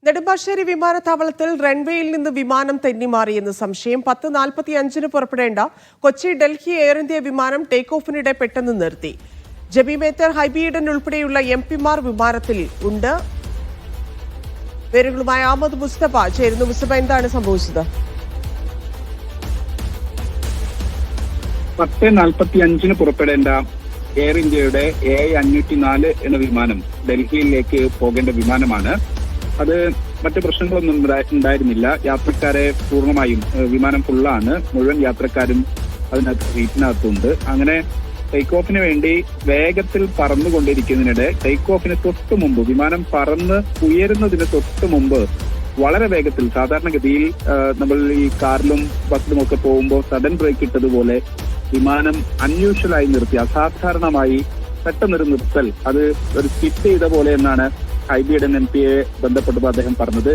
നെടുമ്പാശ്ശേരി വിമാനത്താവളത്തിൽ റൺവേയിൽ നിന്ന് വിമാനം തെന്നിമാറിയെന്ന് സംശയം. 10:45 പുറപ്പെടേണ്ട കൊച്ചി ഡൽഹി എയർ ഇന്ത്യ വിമാനം ടേക്ക് ഓഫിനിടെ പെട്ടെന്ന് നിർത്തി. ജബി മേത്തർ, ഹൈബി ഈഡൻ ഉൾപ്പെടെയുള്ള എംപിമാർ വിമാനത്തിൽ ഉണ്ട്. വിവരങ്ങളുമായി അഹമ്മദ് മുസ്തഫ ചേരുന്നു. മുസ്തഫ, എന്താണ് സംഭവിച്ചത്? 10:45 പുറപ്പെടേണ്ട എയർ ഇന്ത്യയുടെ A504 എന്ന വിമാനം ഡൽഹിയിലേക്ക് പോകേണ്ട വിമാനമാണ്. അത് മറ്റു പ്രശ്നങ്ങളൊന്നും ഉണ്ടായിരുന്നില്ല. യാത്രക്കാരെ പൂർണ്ണമായും വിമാനം ഫുള്ളാണ്. മുഴുവൻ യാത്രക്കാരും അതിനകത്ത് സീറ്റിനകത്തുണ്ട്. അങ്ങനെ ടേക്ക് ഓഫിന് വേണ്ടി വേഗത്തിൽ പറന്നുകൊണ്ടിരിക്കുന്നതിനിടെ ടേക്ക് ഓഫിന് തൊട്ട് മുമ്പ്, വിമാനം പറന്ന് ഉയരുന്നതിന് തൊട്ട് മുമ്പ് വളരെ വേഗത്തിൽ, സാധാരണഗതിയിൽ നമ്മൾ ഈ കാറിലും ബസ്സിലും ഒക്കെ പോകുമ്പോൾ സഡൻ ബ്രേക്ക് ഇട്ടതുപോലെ വിമാനം അൺയൂഷ്വലായി നിർത്തി, അസാധാരണമായി പെട്ടെന്നൊരു നിർത്തൽ, അത് ഒരു സ്കിറ്റ് ചെയ്ത പോലെ എന്നാണ് ഹൈബി ഈഡൻ MP-യെ ബന്ധപ്പെട്ടപ്പോൾ അദ്ദേഹം പറഞ്ഞത്.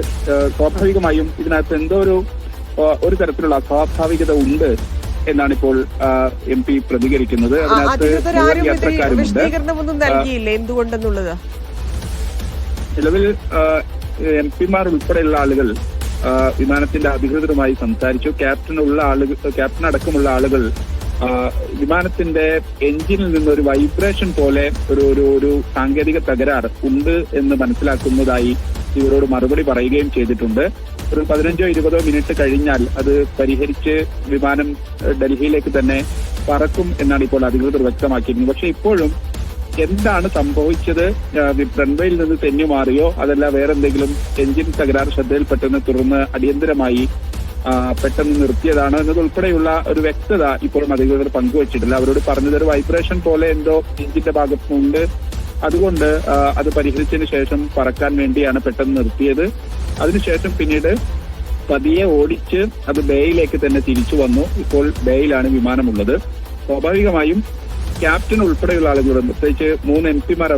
സ്വാഭാവികമായും ഇതിനകത്ത് എന്തോ ഒരു തരത്തിലുള്ള അസ്വാഭാവികത ഉണ്ട് എന്നാണ് ഇപ്പോൾ MP പ്രതികരിക്കുന്നത്. അതിനകത്ത് നിലവിൽ MP-മാർ ഉൾപ്പെടെയുള്ള ആളുകൾ വിമാനത്തിന്റെ അധികൃതരുമായി സംസാരിച്ചു. ക്യാപ്റ്റൻ അടക്കമുള്ള ആളുകൾ വിമാനത്തിന്റെ എഞ്ചിനിൽ നിന്നൊരു വൈബ്രേഷൻ പോലെ ഒരു സാങ്കേതിക തകരാർ ഉണ്ട് എന്ന് മനസ്സിലാക്കുന്നതായി ഇവരോട് മറുപടി പറയുകയും ചെയ്തിട്ടുണ്ട്. ഒരു 15-20 മിനിറ്റ് കഴിഞ്ഞാൽ അത് പരിഹരിച്ച് വിമാനം ഡൽഹിയിലേക്ക് തന്നെ പറക്കും എന്നാണ് ഇപ്പോൾ അധികൃതർ വ്യക്തമാക്കിയിരുന്നത്. പക്ഷെ ഇപ്പോഴും എന്താണ് സംഭവിച്ചത്? റൺവേയിൽ നിന്ന് തെന്നി മാറിയോ, അതല്ല വേറെന്തെങ്കിലും എഞ്ചിൻ തകരാർ ശ്രദ്ധയിൽപ്പെട്ടതിനെ തുടർന്ന് അടിയന്തരമായി പെട്ടെന്ന് നിർത്തിയതാണോ എന്നതുൾപ്പെടെയുള്ള ഒരു വ്യക്തത ഇപ്പോഴും അധികൃതർ പങ്കുവച്ചിട്ടില്ല. അവരോട് പറഞ്ഞത് ഒരു വൈബ്രേഷൻ പോലെ എന്തോ എഞ്ചിന്റെ ഭാഗത്തുനിന്നുണ്ട്, അതുകൊണ്ട് അത് പരിഹരിച്ചതിന് ശേഷം പറക്കാൻ വേണ്ടിയാണ് പെട്ടെന്ന് നിർത്തിയത്. അതിനുശേഷം പിന്നീട് പതിയെ ഓടിച്ച് അത് ബേയിലേക്ക് തന്നെ തിരിച്ചു വന്നു. ഇപ്പോൾ ബേയിലാണ് വിമാനമുള്ളത്. സ്വാഭാവികമായും ക്യാപ്റ്റൻ ഉൾപ്പെടെയുള്ള ആളുകളുണ്ട്. പ്രത്യേകിച്ച് 3 MP-മാർ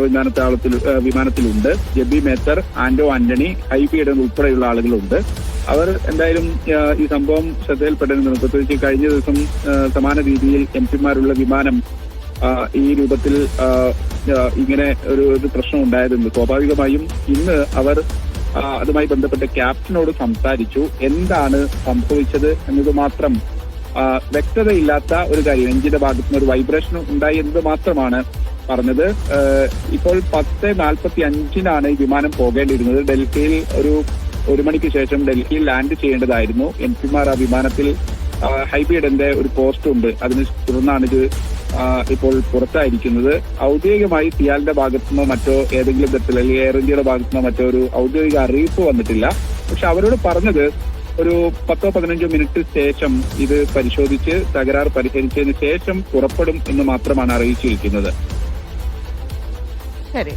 വിമാനത്തിലുണ്ട്. ജബി മേത്തർ, ആന്റണി, ഹൈബി ഈഡൻ ഉൾപ്പെടെയുള്ള ആളുകളുണ്ട്. അവർ എന്തായാലും ഈ സംഭവം ശ്രദ്ധയിൽപ്പെട്ടിരുന്നു. പ്രത്യേകിച്ച് കഴിഞ്ഞ ദിവസം സമാന രീതിയിൽ MP-മാരുള്ള വിമാനം ഈ രൂപത്തിൽ ഇങ്ങനെ ഒരു പ്രശ്നം ഉണ്ടായിരുന്നു. സ്വാഭാവികമായും ഇന്ന് അവർ അതുമായി ബന്ധപ്പെട്ട് ക്യാപ്റ്റനോട് സംസാരിച്ചു. എന്താണ് സംഭവിച്ചത് എന്നത് മാത്രം വ്യക്തതയില്ലാത്ത ഒരു കാര്യം, എഞ്ചിന്റെ ഭാഗത്തുനിന്ന് ഒരു വൈബ്രേഷൻ ഉണ്ടായി എന്നത് മാത്രമാണ് പറഞ്ഞത്. ഇപ്പോൾ 10:45 ഈ വിമാനം പോകേണ്ടിയിരുന്നത്. ഡൽഹിയിൽ ഒരു 1 മണിക്ക് ശേഷം ഡൽഹിയിൽ ലാൻഡ് ചെയ്യേണ്ടതായിരുന്നു. MP-മാർ ആ വിമാനത്തിൽ, ഹൈബി ഈഡന്റെ ഒരു പോസ്റ്റ് ഉണ്ട്, അതിനെ തുടർന്നാണ് ഇത് ഇപ്പോൾ പുറത്തായിരിക്കുന്നത്. ഔദ്യോഗികമായി സിയാലിന്റെ ഭാഗത്തുനിന്നോ മറ്റോ ഏതെങ്കിലും തരത്തിൽ, അല്ലെങ്കിൽ എയർ ഇന്ത്യയുടെ ഭാഗത്തുനിന്നോ മറ്റോ ഒരു ഔദ്യോഗിക അറിയിപ്പ് വന്നിട്ടില്ല. പക്ഷെ അവരോട് പറഞ്ഞത് ഒരു 10-15 മിനിറ്റ് ശേഷം ഇത് പരിശോധിച്ച് തകരാർ പരിഹരിച്ചതിന് ശേഷം പുറപ്പെടും എന്ന് മാത്രമാണ് അറിയിച്ചിരിക്കുന്നത്. ശരി.